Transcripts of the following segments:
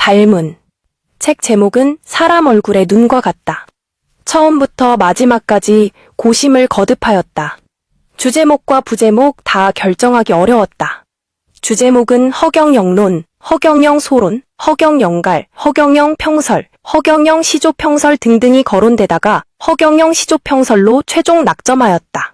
발문. 책 제목은 사람 얼굴의 눈과 같다. 처음부터 마지막까지 고심을 거듭하였다. 주제목과 부제목 다 결정하기 어려웠다. 주제목은 허경영론, 허경영 소론, 허경영갈, 허경영 평설, 허경영 시조평설 등등이 거론되다가 허경영 시조평설로 최종 낙점하였다.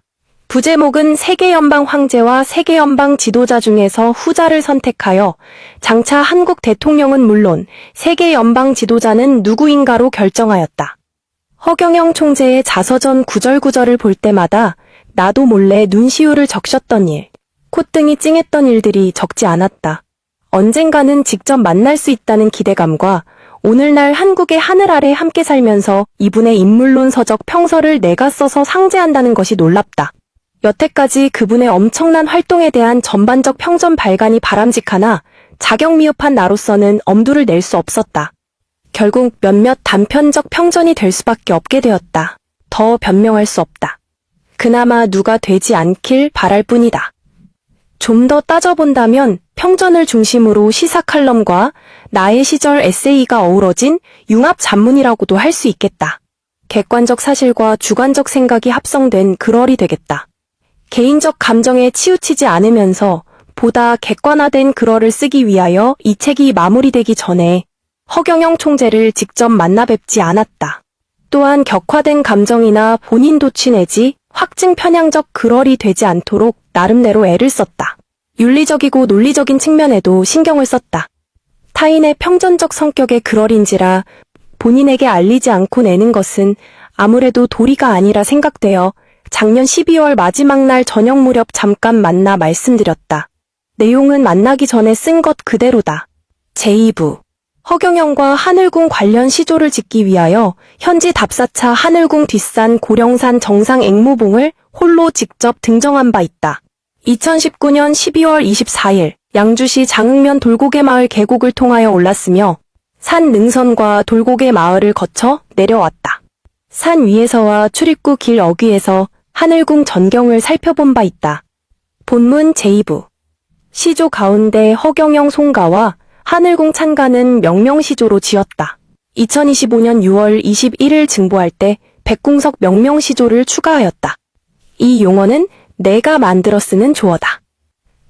부제목은 세계연방 황제와 세계연방 지도자 중에서 후자를 선택하여 장차 한국 대통령은 물론 세계연방 지도자는 누구인가로 결정하였다. 허경영 총재의 자서전 구절구절을 볼 때마다 나도 몰래 눈시울을 적셨던 일, 콧등이 찡했던 일들이 적지 않았다. 언젠가는 직접 만날 수 있다는 기대감과 오늘날 한국의 하늘 아래 함께 살면서 이분의 인물론 서적 평설을 내가 써서 상제한다는 것이 놀랍다. 여태까지 그분의 엄청난 활동에 대한 전반적 평전 발간이 바람직하나 자격미흡한 나로서는 엄두를 낼 수 없었다. 결국 몇몇 단편적 평전이 될 수밖에 없게 되었다. 더 변명할 수 없다. 그나마 누가 되지 않길 바랄 뿐이다. 좀 더 따져본다면 평전을 중심으로 시사 칼럼과 나의 시절 에세이가 어우러진 융합 잡문이라고도 할 수 있겠다. 객관적 사실과 주관적 생각이 합성된 글얼이 되겠다. 개인적 감정에 치우치지 않으면서 보다 객관화된 글얼을 쓰기 위하여 이 책이 마무리되기 전에 허경영 총재를 직접 만나 뵙지 않았다. 또한 격화된 감정이나 본인 도취 내지 확증 편향적 글얼이 되지 않도록 나름대로 애를 썼다. 윤리적이고 논리적인 측면에도 신경을 썼다. 타인의 평전적 성격의 글얼인지라 본인에게 알리지 않고 내는 것은 아무래도 도리가 아니라 생각되어 작년 12월 마지막 날 저녁 무렵 잠깐 만나 말씀드렸다. 내용은 만나기 전에 쓴 것 그대로다. 제2부. 허경영과 하늘궁 관련 시조를 짓기 위하여 현지 답사차 하늘궁 뒷산 고령산 정상 앵무봉을 홀로 직접 등정한 바 있다. 2019년 12월 24일 양주시 장흥면 돌고개 마을 계곡을 통하여 올랐으며 산 능선과 돌고개 마을을 거쳐 내려왔다. 산 위에서와 출입구 길 어귀에서 하늘궁 전경을 살펴본 바 있다. 본문 제2부. 시조 가운데 허경영 송가와 하늘궁 찬가는 명명시조로 지었다. 2025년 6월 21일 증보할 때 백궁석 명명시조를 추가하였다. 이 용어는 내가 만들어 쓰는 조어다.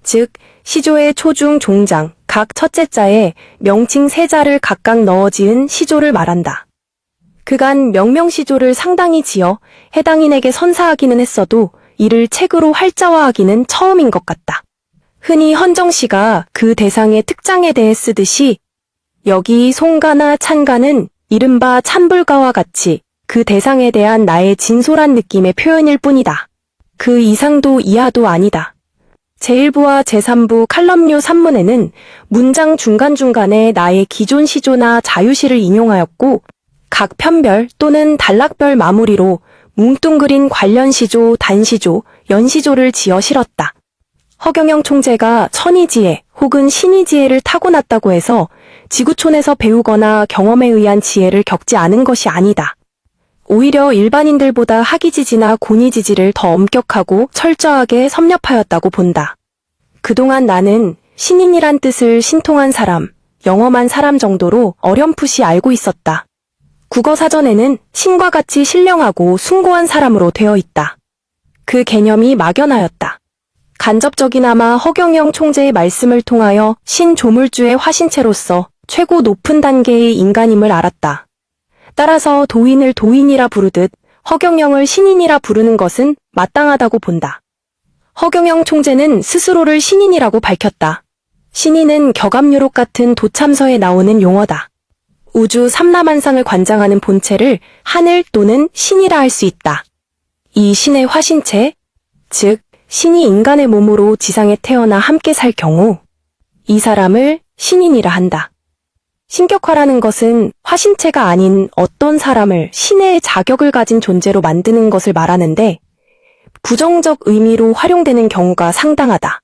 즉, 시조의 초중 종장, 각 첫째 자에 명칭 세 자를 각각 넣어 지은 시조를 말한다. 그간 명명시조를 상당히 지어 해당인에게 선사하기는 했어도 이를 책으로 활자화하기는 처음인 것 같다. 흔히 헌정씨가 그 대상의 특장에 대해 쓰듯이 여기 송가나 찬가는 이른바 찬불가와 같이 그 대상에 대한 나의 진솔한 느낌의 표현일 뿐이다. 그 이상도 이하도 아니다. 제1부와 제3부 칼럼류 산문에는 문장 중간중간에 나의 기존 시조나 자유시를 인용하였고 각 편별 또는 단락별 마무리로 뭉뚱그린 관련 시조, 단시조, 연시조를 지어 실었다. 허경영 총재가 천이지혜 혹은 신이지혜를 타고났다고 해서 지구촌에서 배우거나 경험에 의한 지혜를 겪지 않은 것이 아니다. 오히려 일반인들보다 학이지지나 고니지지를 더 엄격하고 철저하게 섭렵하였다고 본다. 그동안 나는 신인이란 뜻을 신통한 사람, 영험한 사람 정도로 어렴풋이 알고 있었다. 국어사전에는 신과 같이 신령하고 숭고한 사람으로 되어 있다. 그 개념이 막연하였다. 간접적이나마 허경영 총재의 말씀을 통하여 신조물주의 화신체로서 최고 높은 단계의 인간임을 알았다. 따라서 도인을 도인이라 부르듯 허경영을 신인이라 부르는 것은 마땅하다고 본다. 허경영 총재는 스스로를 신인이라고 밝혔다. 신인은 격암유록 같은 도참서에 나오는 용어다. 우주 삼라만상을 관장하는 본체를 하늘 또는 신이라 할 수 있다. 이 신의 화신체, 즉 신이 인간의 몸으로 지상에 태어나 함께 살 경우 이 사람을 신인이라 한다. 신격화라는 것은 화신체가 아닌 어떤 사람을 신의 자격을 가진 존재로 만드는 것을 말하는데 부정적 의미로 활용되는 경우가 상당하다.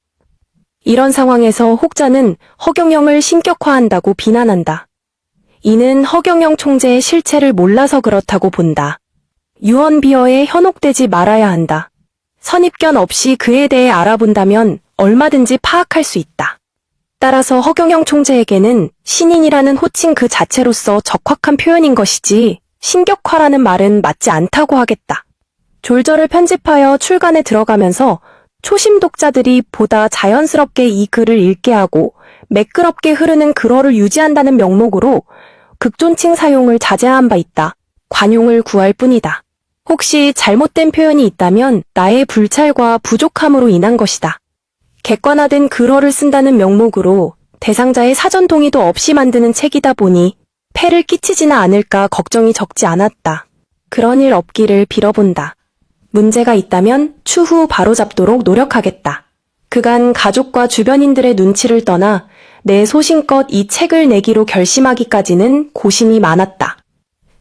이런 상황에서 혹자는 허경영을 신격화한다고 비난한다. 이는 허경영 총재의 실체를 몰라서 그렇다고 본다. 유언비어에 현혹되지 말아야 한다. 선입견 없이 그에 대해 알아본다면 얼마든지 파악할 수 있다. 따라서 허경영 총재에게는 신인이라는 호칭 그 자체로서 적확한 표현인 것이지 신격화라는 말은 맞지 않다고 하겠다. 졸저를 편집하여 출간에 들어가면서 초심 독자들이 보다 자연스럽게 이 글을 읽게 하고 매끄럽게 흐르는 글어를 유지한다는 명목으로 극존칭 사용을 자제한 바 있다. 관용을 구할 뿐이다. 혹시 잘못된 표현이 있다면 나의 불찰과 부족함으로 인한 것이다. 객관화된 글어를 쓴다는 명목으로 대상자의 사전 동의도 없이 만드는 책이다 보니 폐를 끼치지는 않을까 걱정이 적지 않았다. 그런 일 없기를 빌어본다. 문제가 있다면 추후 바로잡도록 노력하겠다. 그간 가족과 주변인들의 눈치를 떠나 내 소신껏 이 책을 내기로 결심하기까지는 고심이 많았다.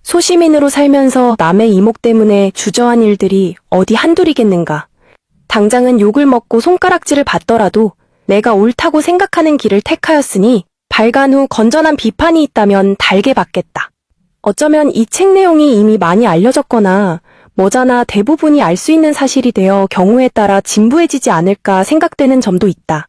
소시민으로 살면서 남의 이목 때문에 주저한 일들이 어디 한둘이겠는가. 당장은 욕을 먹고 손가락질을 받더라도 내가 옳다고 생각하는 길을 택하였으니 발간 후 건전한 비판이 있다면 달게 받겠다. 어쩌면 이 책 내용이 이미 많이 알려졌거나 머지않아 대부분이 알 수 있는 사실이 되어 경우에 따라 진부해지지 않을까 생각되는 점도 있다.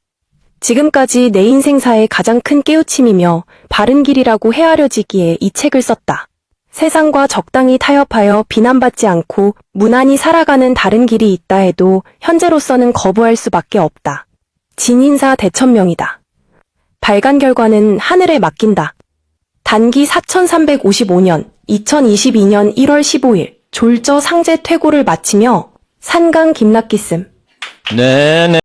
지금까지 내 인생사의 가장 큰 깨우침이며 바른 길이라고 헤아려지기에 이 책을 썼다. 세상과 적당히 타협하여 비난받지 않고 무난히 살아가는 다른 길이 있다 해도 현재로서는 거부할 수밖에 없다. 진인사 대천명이다. 발간 결과는 하늘에 맡긴다. 단기 4355년 2022년 1월 15일 졸저 상제 퇴고를 마치며 산강 김락기씀. 네네.